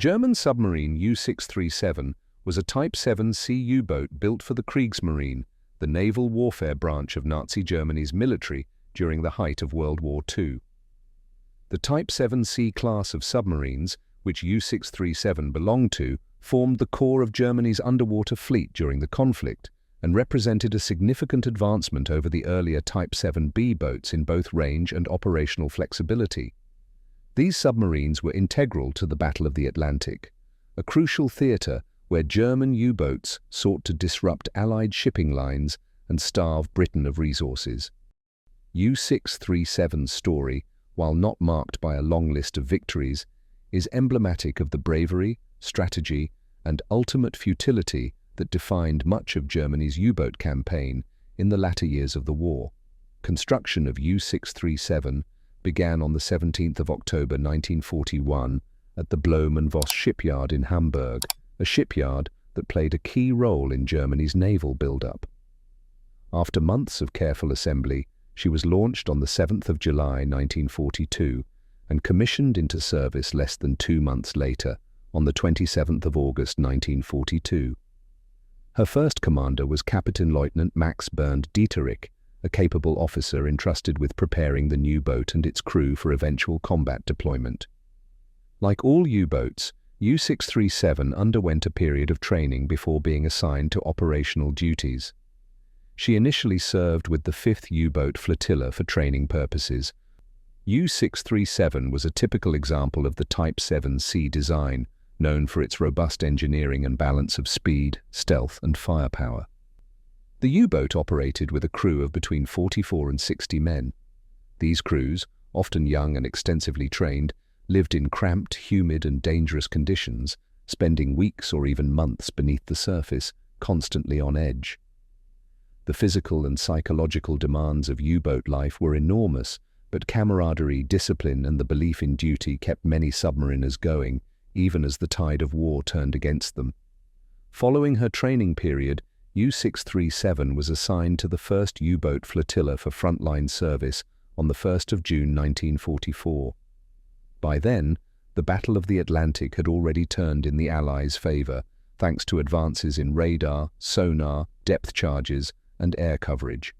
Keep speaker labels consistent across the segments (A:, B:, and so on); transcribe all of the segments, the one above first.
A: German submarine U-637 was a Type 7C U-boat built for the Kriegsmarine, the naval warfare branch of Nazi Germany's military during the height of World War II. The Type 7C class of submarines, which U-637 belonged to, formed the core of Germany's underwater fleet during the conflict and represented a significant advancement over the earlier Type 7B boats in both range and operational flexibility. These submarines were integral to the Battle of the Atlantic, a crucial theater where German U-boats sought to disrupt Allied shipping lines and starve Britain of resources. U-637's story, while not marked by a long list of victories, is emblematic of the bravery, strategy, and ultimate futility that defined much of Germany's U-boat campaign in the latter years of the war. Construction of U-637 began on the 17th of October 1941 at the Blohm & Voss shipyard in Hamburg, a shipyard that played a key role in Germany's naval build-up. After months of careful assembly, she was launched on the 7th of July 1942 and commissioned into service less than 2 months later, on the 27th of August 1942. Her first commander was Captain Lieutenant Max Bernd Dieterich, a capable officer entrusted with preparing the new boat and its crew for eventual combat deployment. Like all U-boats, U-637 underwent a period of training before being assigned to operational duties. She initially served with the 5th U-boat flotilla for training purposes. U-637 was a typical example of the Type 7C design, known for its robust engineering and balance of speed, stealth, and firepower. The U-boat operated with a crew of between 44 and 60 men. These crews, often young and extensively trained, lived in cramped, humid, and dangerous conditions, spending weeks or even months beneath the surface, constantly on edge. The physical and psychological demands of U-boat life were enormous, but camaraderie, discipline, and the belief in duty kept many submariners going, even as the tide of war turned against them. Following her training period, U-637 was assigned to the 1st U-boat flotilla for frontline service on the 1st of June 1944. By then, the Battle of the Atlantic had already turned in the Allies' favor, thanks to advances in radar, sonar, depth charges, and air coverage.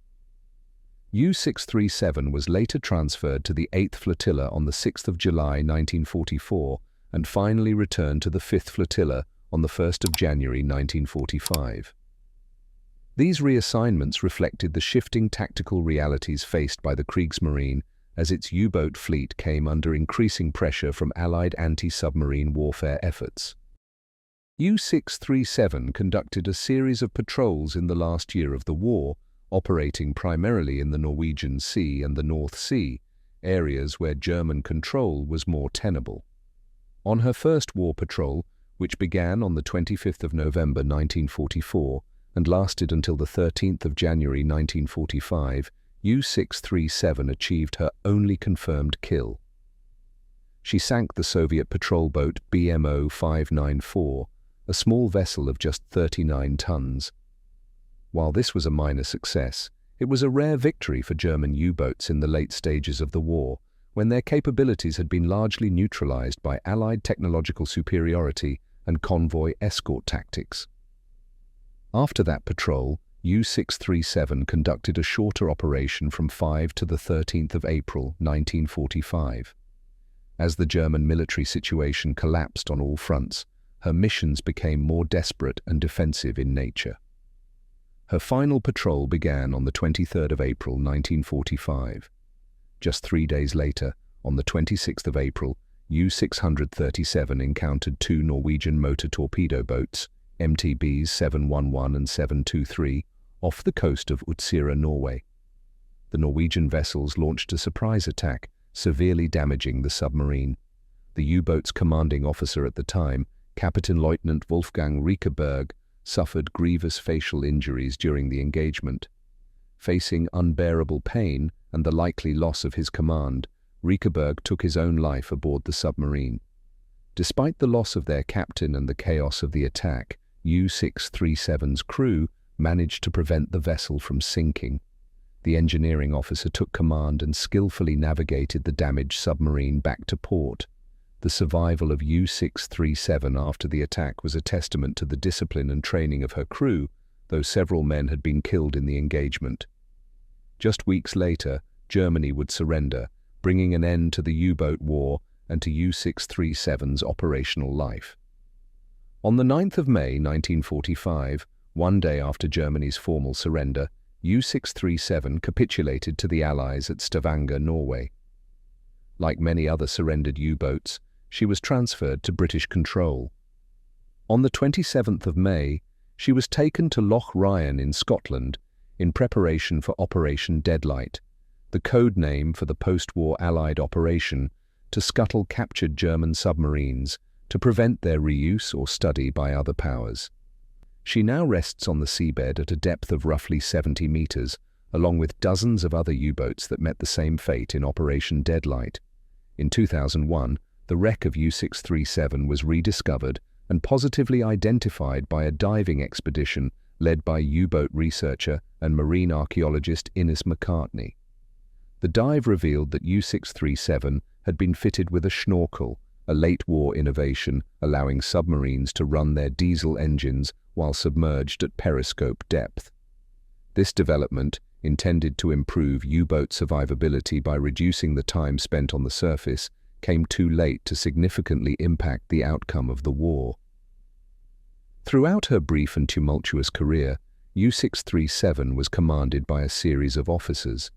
A: U-637 was later transferred to the 8th Flotilla on the 6th of July 1944 and finally returned to the 5th Flotilla on the 1st of January 1945. These reassignments reflected the shifting tactical realities faced by the Kriegsmarine as its U-boat fleet came under increasing pressure from Allied anti-submarine warfare efforts. U-637 conducted a series of patrols in the last year of the war, operating primarily in the Norwegian Sea and the North Sea, areas where German control was more tenable. On her first war patrol, which began on the 25th of November 1944 and lasted until the 13th of January 1945, U-637 achieved her only confirmed kill. She sank the Soviet patrol boat BMO 594, a small vessel of just 39 tons. While this was a minor success, it was a rare victory for German U-boats in the late stages of the war, when their capabilities had been largely neutralized by Allied technological superiority and convoy escort tactics. After that patrol, U-637 conducted a shorter operation from 5 to the 13th of April 1945. As the German military situation collapsed on all fronts, her missions became more desperate and defensive in nature. Her final patrol began on the 23rd of April 1945. Just 3 days later, on the 26th of April, U-637 encountered 2 Norwegian motor torpedo boats, MTBs 711 and 723, off the coast of Utsira, Norway. The Norwegian vessels launched a surprise attack, severely damaging the submarine. The U-boat's commanding officer at the time, Captain Lieutenant Wolfgang Riekeberg, suffered grievous facial injuries during the engagement. Facing unbearable pain and the likely loss of his command, Riekeberg took his own life aboard the submarine. Despite the loss of their captain and the chaos of the attack, U-637's crew managed to prevent the vessel from sinking. The engineering officer took command and skillfully navigated the damaged submarine back to port. The survival of U-637 after the attack was a testament to the discipline and training of her crew, though several men had been killed in the engagement. Just weeks later, Germany would surrender, bringing an end to the U-boat war and to U-637's operational life. On the 9th of May 1945, one day after Germany's formal surrender, U-637 capitulated to the Allies at Stavanger, Norway. Like many other surrendered U-boats, she was transferred to British control. On the 27th of May, she was taken to Loch Ryan in Scotland in preparation for Operation Deadlight, the code name for the post-war Allied operation to scuttle captured German submarines to prevent their reuse or study by other powers. She now rests on the seabed at a depth of roughly 70 meters, along with dozens of other U-boats that met the same fate in Operation Deadlight. In 2001, the wreck of U-637 was rediscovered and positively identified by a diving expedition led by U-boat researcher and marine archaeologist Innes McCartney. The dive revealed that U-637 had been fitted with a schnorkel, a late-war innovation allowing submarines to run their diesel engines while submerged at periscope depth. This development, intended to improve U-boat survivability by reducing the time spent on the surface, came too late to significantly impact the outcome of the war. Throughout her brief and tumultuous career, U-637 was commanded by a series of officers.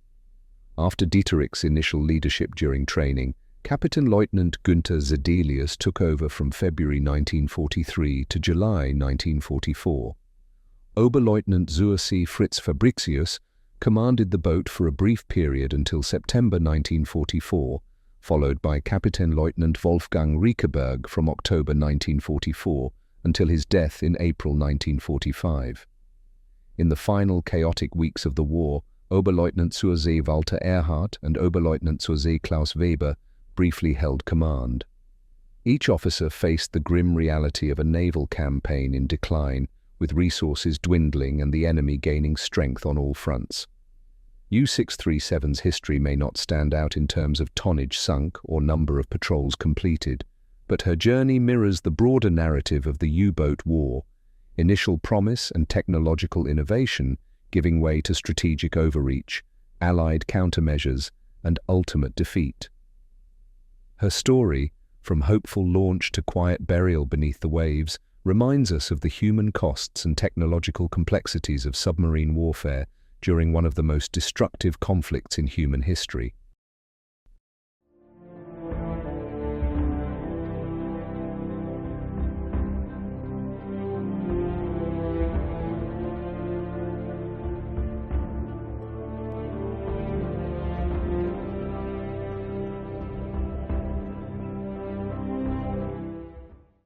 A: After Dieterich's initial leadership during training, Captain Lieutenant Günther Zedelius took over from February 1943 to July 1944. Oberleutnant Zursee Fritz Fabricius commanded the boat for a brief period until September 1944, followed by Captain Lieutenant Wolfgang Riekeberg from October 1944 until his death in April 1945. In the final chaotic weeks of the war, Oberleutnant zur See Walter Erhardt and Oberleutnant zur See Klaus Weber briefly held command. Each officer faced the grim reality of a naval campaign in decline, with resources dwindling and the enemy gaining strength on all fronts. U-637's history may not stand out in terms of tonnage sunk or number of patrols completed, but her journey mirrors the broader narrative of the U-boat war: initial promise and technological innovation giving way to strategic overreach, Allied countermeasures, and ultimate defeat. Her story, from hopeful launch to quiet burial beneath the waves, reminds us of the human costs and technological complexities of submarine warfare during one of the most destructive conflicts in human history.